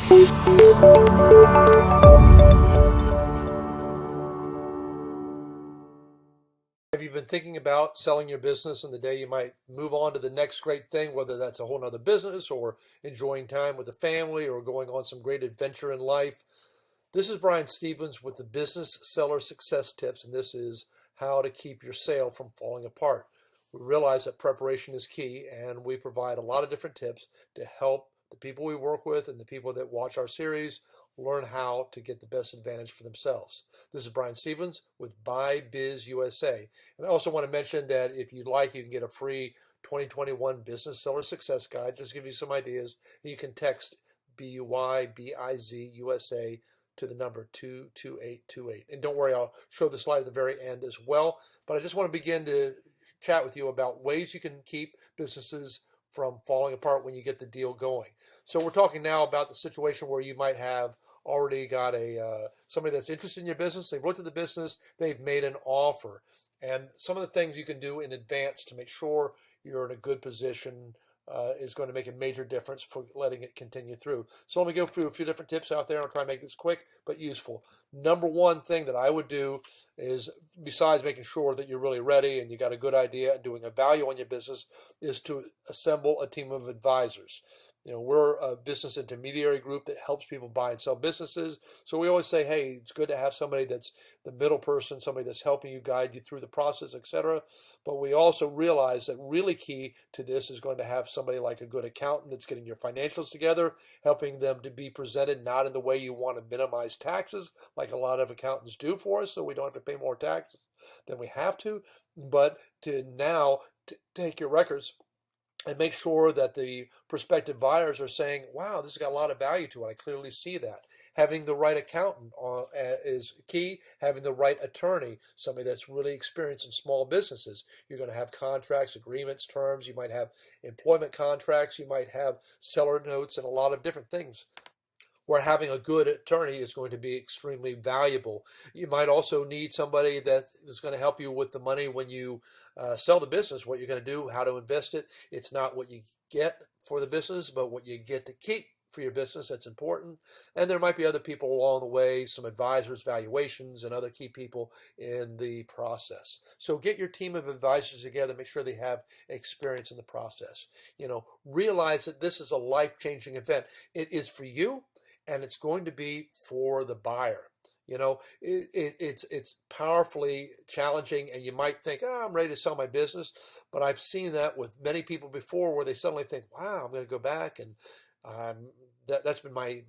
Have you been thinking about selling your business and the day you might move on to the next great thing, whether that's a whole nother business or enjoying time with the family or going on some great adventure in life? This is Brian Stevens with the Business Seller Success Tips, and this is how to keep your sale from falling apart. We realize that preparation is key, and we provide a lot of different tips to help the people we work with and the people that watch our series learn how to get the best advantage for themselves. This is Brian Stevens with BuyBizUSA. And I also want to mention that if you'd like, you can get a free 2021 Business Seller Success Guide. Just give you some ideas. You can text BuyBizUSA to the number 22828. And don't worry, I'll show the slide at the very end as well. But I just want to begin to chat with you about ways you can keep businesses from falling apart when you get the deal going. So we're talking now about the situation where you might have already got somebody that's interested in your business. They've looked at the business, they've made an offer, and some of the things you can do in advance to make sure you're in a good position is going to make a major difference for letting it continue through. So let me go through a few different tips out there. I'll try to make this quick but useful. Number one thing that I would do is, besides making sure that you're really ready and you got a good idea and doing a value on your business, is to assemble a team of advisors. You know, we're a business intermediary group that helps people buy and sell businesses. So we always say, hey, it's good to have somebody that's the middle person, somebody that's helping you, guide you through the process, etc. But we also realize that really key to this is going to have somebody like a good accountant that's getting your financials together, helping them to be presented not in the way you want to minimize taxes, like a lot of accountants do for us, so we don't have to pay more taxes than we have to, but to now take your records and make sure that the prospective buyers are saying, wow, this has got a lot of value to it. I clearly see that. Having the right accountant is key. Having the right attorney, somebody that's really experienced in small businesses. You're going to have contracts, agreements, terms. You might have employment contracts. You might have seller notes and a lot of different things, where having a good attorney is going to be extremely valuable. You might also need somebody that is going to help you with the money when you sell the business, what you're going to do, how to invest it. It's not what you get for the business, but what you get to keep for your business. That's important. And there might be other people along the way, some advisors, valuations, and other key people in the process. So get your team of advisors together, make sure they have experience in the process. You know, realize that this is a life-changing event. It is for you, and it's going to be for the buyer. You know, it's powerfully challenging, and you might think, oh, I'm ready to sell my business. But I've seen that with many people before, where they suddenly think, wow, I'm going to go back, and that's been my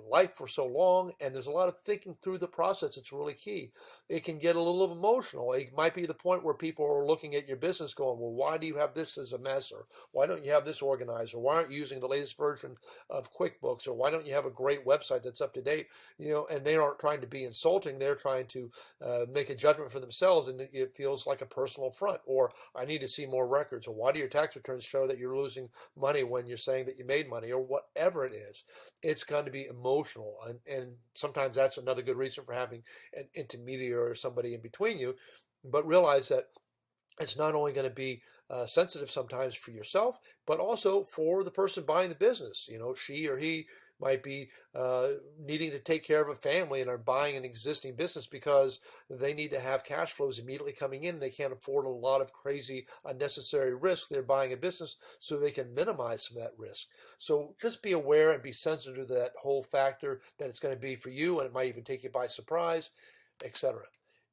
life for so long, and there's a lot of thinking through the process. It's really key. It can get a little emotional. It might be the point where people are looking at your business going, well, why do you have this as a mess? Or why don't you have this organized? Or why aren't you using the latest version of QuickBooks? Or why don't you have a great website that's up to date? You know, and they aren't trying to be insulting. They're trying to make a judgment for themselves, and it feels like a personal affront. Or I need to see more records. Or why do your tax returns show that you're losing money when you're saying that you made money? Or whatever it is, it's going to be emotional, and sometimes that's another good reason for having an intermediary or somebody in between you. But realize that it's not only going to be sensitive sometimes for yourself, but also for the person buying the business. You know, she or he might be needing to take care of a family and are buying an existing business because they need to have cash flows immediately coming in. They can't afford a lot of crazy unnecessary risk. They're buying a business so they can minimize some of that risk. So just be aware and be sensitive to that whole factor, that it's going to be for you, and it might even take you by surprise, etc.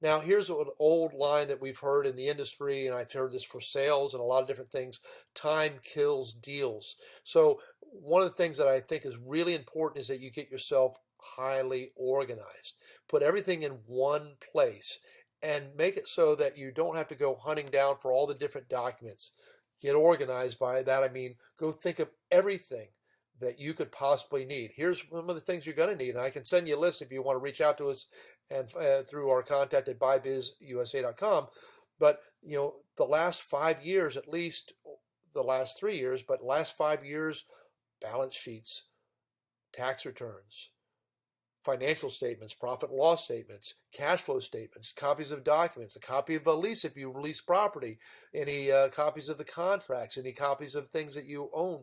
Now, here's an old line that we've heard in the industry, and I've heard this for sales and a lot of different things: time kills deals. So one of the things that I think is really important is that you get yourself highly organized. Put everything in one place and make it so that you don't have to go hunting down for all the different documents. Get organized. By that I mean, go think of everything that you could possibly need. Here's some of the things you're going to need, and I can send you a list if you want to reach out to us and through our contact at BuyBizUSA.com. But you know, the last 5 years, at least the last 3 years, but last 5 years, balance sheets, tax returns, financial statements, profit and loss statements, cash flow statements, copies of documents, a copy of a lease if you lease property, any copies of the contracts, any copies of things that you own,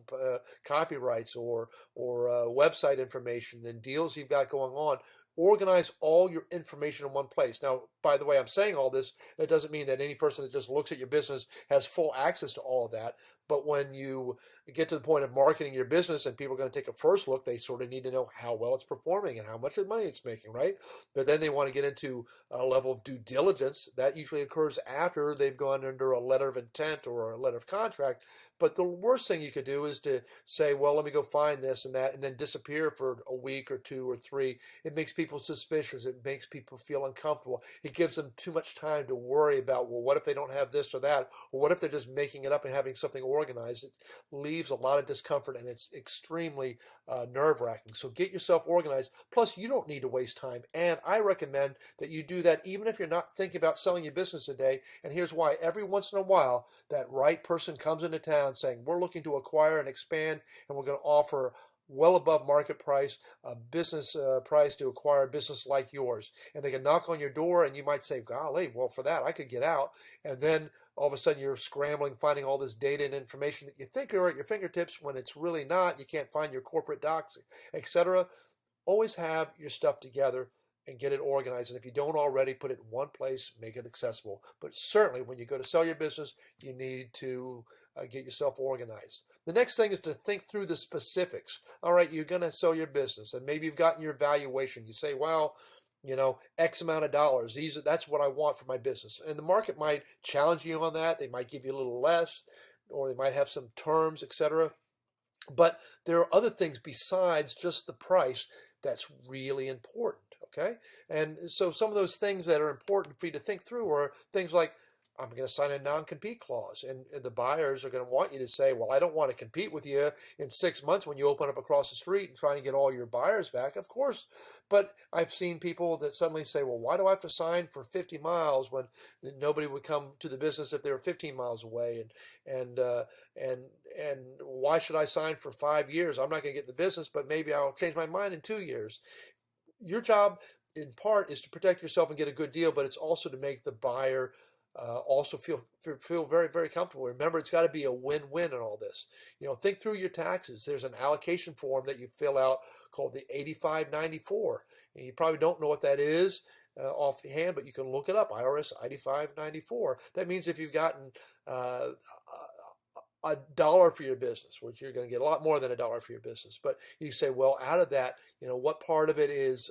copyrights or website information and deals you've got going on. Organize all your information in one place. Now, by the way, I'm saying all this, that doesn't mean that any person that just looks at your business has full access to all of that. But when you get to the point of marketing your business and people are going to take a first look, they sort of need to know how well it's performing and how much money it's making, right? But then they want to get into a level of due diligence. That usually occurs after they've gone under a letter of intent or a letter of contract. But the worst thing you could do is to say, well, let me go find this and that, and then disappear for a week or two or three. It makes people suspicious. It makes people feel uncomfortable. It gives them too much time to worry about, well, what if they don't have this or that? Or what if they're just making it up and having something organized? It leaves a lot of discomfort, and it's extremely nerve-wracking. So get yourself organized. Plus, you don't need to waste time. And I recommend that you do that even if you're not thinking about selling your business today. And here's why. Every once in a while, that right person comes into town saying, we're looking to acquire and expand, and we're going to offer well above market price, a business price to acquire a business like yours. And they can knock on your door and you might say, golly, well, for that, I could get out. And then all of a sudden you're scrambling, finding all this data and information that you think are at your fingertips when it's really not. You can't find your corporate docs, etc. Always have your stuff together and get it organized. And if you don't already, put it in one place, make it accessible. But certainly when you go to sell your business, you need to get yourself organized. The next thing is to think through the specifics. All right, you're going to sell your business, and maybe you've gotten your valuation. You say, well, X amount of dollars. That's what I want for my business. And the market might challenge you on that. They might give you a little less, or they might have some terms, etc. But there are other things besides just the price that's really important. Okay? And so some of those things that are important for you to think through are things like, I'm going to sign a non-compete clause. And the buyers are going to want you to say, well, I don't want to compete with you in 6 months when you open up across the street and trying to get all your buyers back. Of course. But I've seen people that suddenly say, well, why do I have to sign for 50 miles when nobody would come to the business if they were 15 miles away? And why should I sign for 5 years? I'm not going to get in the business, but maybe I'll change my mind in 2 years. Your job, in part, is to protect yourself and get a good deal, but it's also to make the buyer also feel very, very comfortable. Remember, it's got to be a win-win in all this. Think through your taxes. There's an allocation form that you fill out called the 8594. And you probably don't know what that is offhand, but you can look it up, IRS 8594. That means if you've gotten $1 for your business, which you're going to get a lot more than $1 for your business. But you say, well, out of that, what part of it is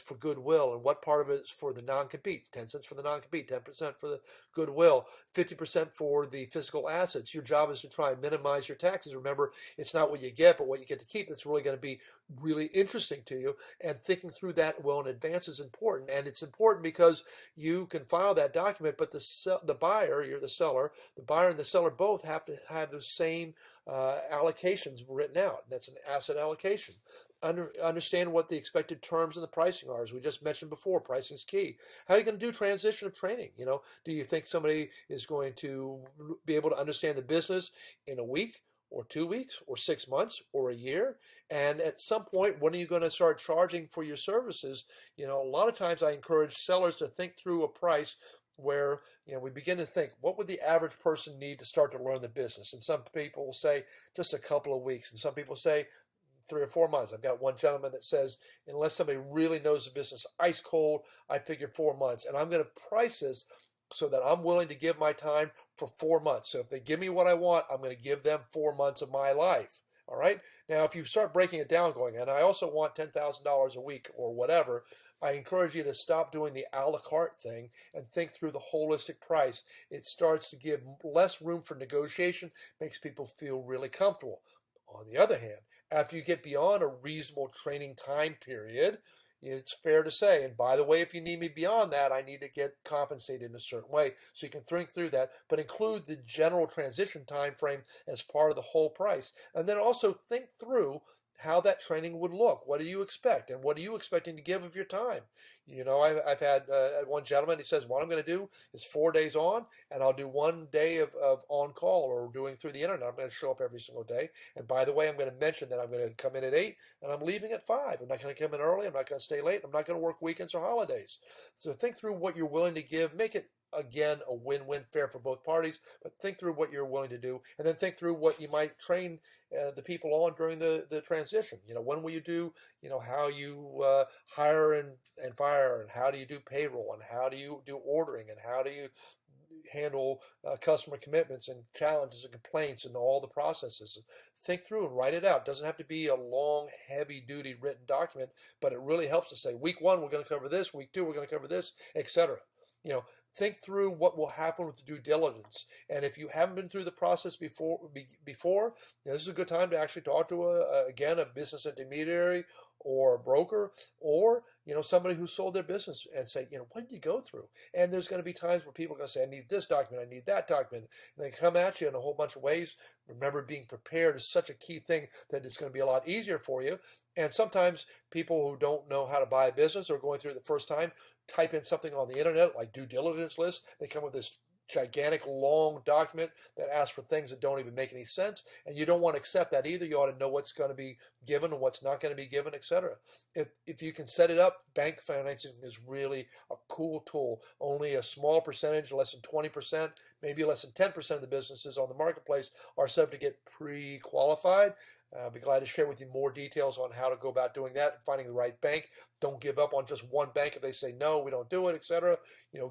for goodwill and what part of it is for the non-compete? 10 cents for the non-compete, 10% for the goodwill, 50% for the physical assets. Your job is to try and minimize your taxes. Remember, it's not what you get, but what you get to keep that's really going to be really interesting to you. And thinking through that well in advance is important. And it's important because you can file that document, but the buyer, you're the seller, the buyer and the seller both have to have those same allocations written out. That's an asset allocation. Understand what the expected terms and the pricing are. As we just mentioned before, pricing is key. How are you going to do transition of training? Do you think somebody is going to be able to understand the business in a week or 2 weeks or 6 months or a year? And at some point, when are you going to start charging for your services? A lot of times I encourage sellers to think through a price where we begin to think, what would the average person need to start to learn the business? And some people will say just a couple of weeks, and some people say 3 or 4 months. I've got one gentleman that says, unless somebody really knows the business ice cold, I figure 4 months. And I'm going to price this so that I'm willing to give my time for 4 months. So if they give me what I want, I'm going to give them 4 months of my life. All right. Now, if you start breaking it down going, and I also want $10,000 a week or whatever, I encourage you to stop doing the a la carte thing and think through the holistic price. It starts to give less room for negotiation, makes people feel really comfortable. On the other hand, after you get beyond a reasonable training time period, it's fair to say, and by the way, if you need me beyond that, I need to get compensated in a certain way. So you can think through that, but include the general transition time frame as part of the whole price. And then also think through how that training would look. What do you expect? And what are you expecting to give of your time? I've had one gentleman, he says, what I'm going to do is 4 days on, and I'll do 1 day of on call or doing through the internet. I'm going to show up every single day. And by the way, I'm going to mention that I'm going to come in at 8 and I'm leaving at 5. I'm not going to come in early. I'm not going to stay late. I'm not going to work weekends or holidays. So think through what you're willing to give. Make it, again, a win-win, fair for both parties, but think through what you're willing to do, and then think through what you might train the people on during the transition. When will you do, how you hire and fire, and how do you do payroll, and how do you do ordering, and how do you handle customer commitments and challenges and complaints and all the processes. Think through and write it out. It doesn't have to be a long, heavy-duty written document, but it really helps to say, week 1, we're going to cover this, week 2, we're going to cover this, etc. Think through what will happen with the due diligence. And if you haven't been through the process before, this is a good time to actually talk to a business intermediary or a broker, or somebody who sold their business, and say, what did you go through? And there's going to be times where people are going to say, I need this document, I need that document, and they come at you in a whole bunch of ways. Remember, being prepared is such a key thing that it's going to be a lot easier for you. And sometimes people who don't know how to buy a business or going through it the first time type in something on the internet like due diligence list. They come with this gigantic long document that asks for things that don't even make any sense, and you don't want to accept that either. You ought to know what's going to be given and what's not going to be given, etc. If you can set it up, bank financing is really a cool tool. Only a small percentage, less than 20%, maybe less than 10% of the businesses on the marketplace are set up to get pre-qualified. I'll be glad to share with you more details on how to go about doing that and finding the right bank. Don't give up on just one bank if they say, no, we don't do it, etc.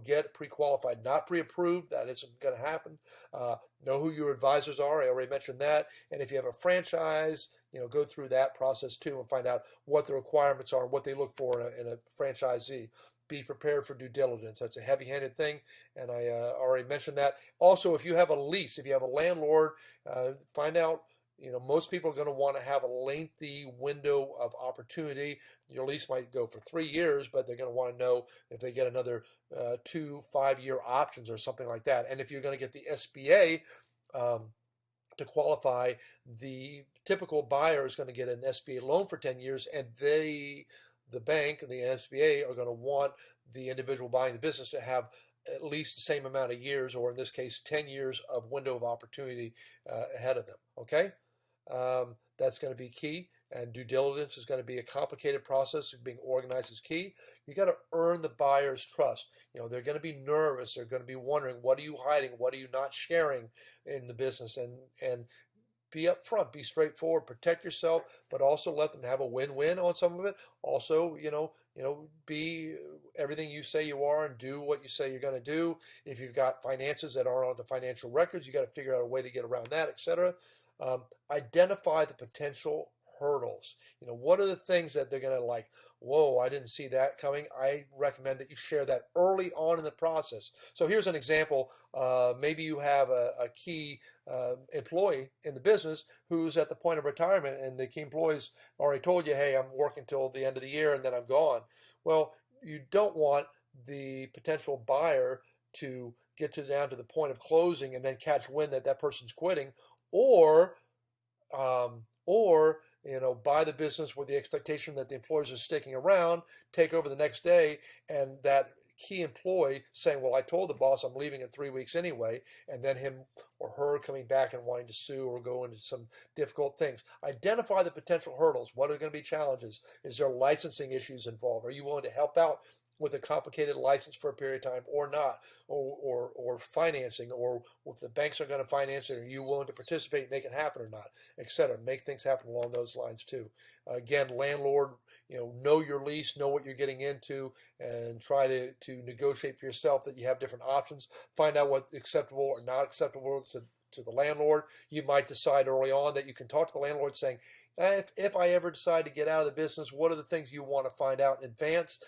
Get pre-qualified, not pre-approved. That isn't going to happen. Know who your advisors are. I already mentioned that. And if you have a franchise, go through that process too and find out what the requirements are and what they look for in a franchisee. Be prepared for due diligence. That's a heavy-handed thing, and I already mentioned that. Also, if you have a lease, if you have a landlord, find out. Most people are going to want to have a lengthy window of opportunity. Your lease might go for 3 years, but they're going to want to know if they get another 2 5-year options or something like that. And if you're going to get the SBA to qualify, the typical buyer is going to get an SBA loan for 10 years, and the bank and the SBA are going to want the individual buying the business to have at least the same amount of years, or in this case, 10 years of window of opportunity ahead of them. Okay? That's going to be key, and due diligence is going to be a complicated process. Being organized is key. You got to earn the buyer's trust. They're going to be nervous. They're going to be wondering, what are you hiding? What are you not sharing in the business? And be upfront, be straightforward, protect yourself, but also let them have a win-win on some of it. Also, be everything you say you are and do what you say you're going to do. If you've got finances that aren't on the financial records, you got to figure out a way to get around that, etc. Identify the potential hurdles. What are the things that they're going to like, whoa, I didn't see that coming. I recommend that you share that early on in the process. So here's an example. Maybe you have a key employee in the business who's at the point of retirement, and the key employee's already told you, hey, I'm working till the end of the year and then I'm gone. Well, you don't want the potential buyer to get down to the point of closing and then catch wind that person's quitting, or buy the business with the expectation that the employees are sticking around, take over the next day, and that key employee saying, well, I told the boss I'm leaving in 3 weeks anyway, and then him or her coming back and wanting to sue or go into some difficult things. Identify the potential hurdles. What are going to be challenges? Is there licensing issues involved? Are you willing to help out with a complicated license for a period of time or not, or financing, or if the banks are going to finance it, are you willing to participate and make it happen or not, etc. Make things happen along those lines too. Again, landlord, know your lease, know what you're getting into, and try to negotiate for yourself that you have different options. Find out what's acceptable or not acceptable to the landlord. You might decide early on that you can talk to the landlord saying, if I ever decide to get out of the business, what are the things you want to find out in advance?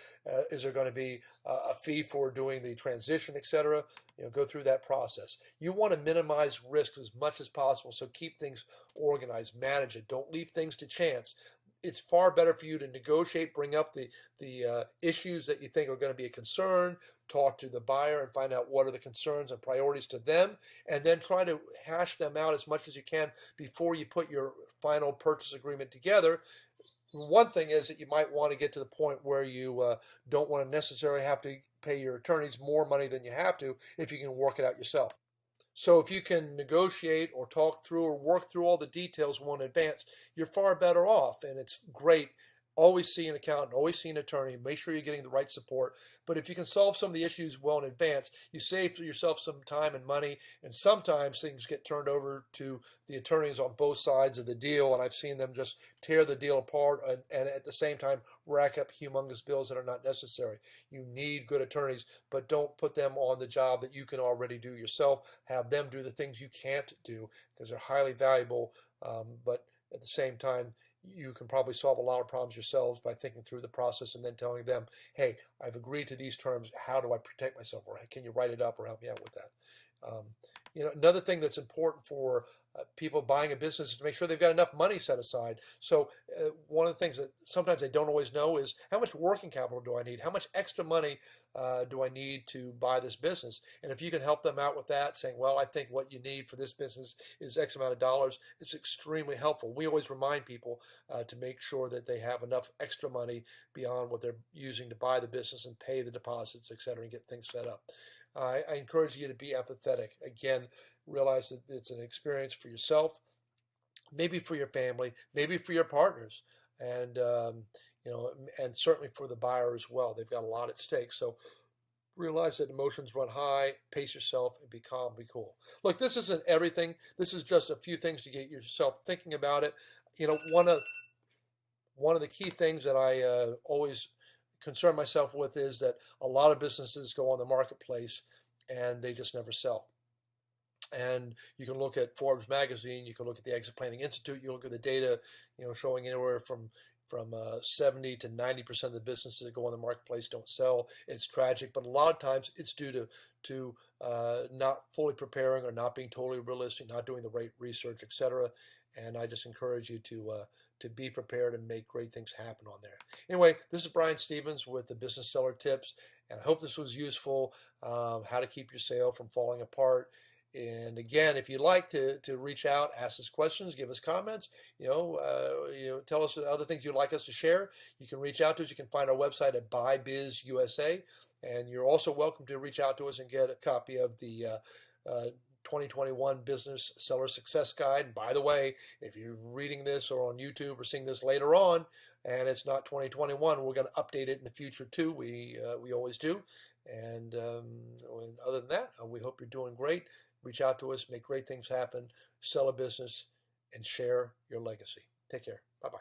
Is there going to be a fee for doing the transition, etc.? Go through that process. You want to minimize risk as much as possible, so keep things organized, manage it. Don't leave things to chance. It's far better for you to negotiate, bring up the issues that you think are going to be a concern, talk to the buyer and find out what are the concerns and priorities to them, and then try to hash them out as much as you can before you put your final purchase agreement together. One thing is that you might want to get to the point where you don't want to necessarily have to pay your attorneys more money than you have to if you can work it out yourself. So if you can negotiate or talk through or work through all the details well in advance, you're far better off. And it's great. Always see an accountant, always see an attorney, make sure you're getting the right support. But if you can solve some of the issues well in advance, you save yourself some time and money. And sometimes things get turned over to the attorneys on both sides of the deal. And I've seen them just tear the deal apart and at the same time rack up humongous bills that are not necessary. You need good attorneys, but don't put them on the job that you can already do yourself. Have them do the things you can't do because they're highly valuable. But at the same time, you can probably solve a lot of problems yourselves by thinking through the process and then telling them, hey, I've agreed to these terms. How do I protect myself? Or can you write it up or help me out with that? Another thing that's important for people buying a business is to make sure they've got enough money set aside. So one of the things that sometimes they don't always know is how much working capital do I need? How much extra money do I need to buy this business? And if you can help them out with that, saying, well, I think what you need for this business is X amount of dollars, it's extremely helpful. We always remind people to make sure that they have enough extra money beyond what they're using to buy the business and pay the deposits, et cetera, and get things set up. I encourage you to be empathetic. Again, realize that it's an experience for yourself, maybe for your family, maybe for your partners, and and certainly for the buyer as well. They've got a lot at stake. So realize that emotions run high, pace yourself, and be calm, be cool. Look, this isn't everything. This is just a few things to get yourself thinking about it. One of the key things that I always concern myself with is that a lot of businesses go on the marketplace and they just never sell. And you can look at Forbes magazine, you can look at the Exit Planning Institute, you look at the data, showing anywhere from 70 to 90% of the businesses that go on the marketplace don't sell. It's tragic, but a lot of times it's due to not fully preparing or not being totally realistic, not doing the right research, etc. And I just encourage you to be prepared and make great things happen on there. Anyway, this is Brian Stevens with the Business Seller Tips, and I hope this was useful, how to keep your sale from falling apart. And again, if you'd like to reach out, ask us questions, give us comments, tell us other things you'd like us to share, you can reach out to us. You can find our website at BuyBizUSA, and you're also welcome to reach out to us and get a copy of the 2021 Business Seller Success Guide. And by the way, if you're reading this or on YouTube or seeing this later on, and it's not 2021, we're going to update it in the future too. We always do. And other than that, we hope you're doing great. Reach out to us, make great things happen, sell a business, and share your legacy. Take care. Bye-bye.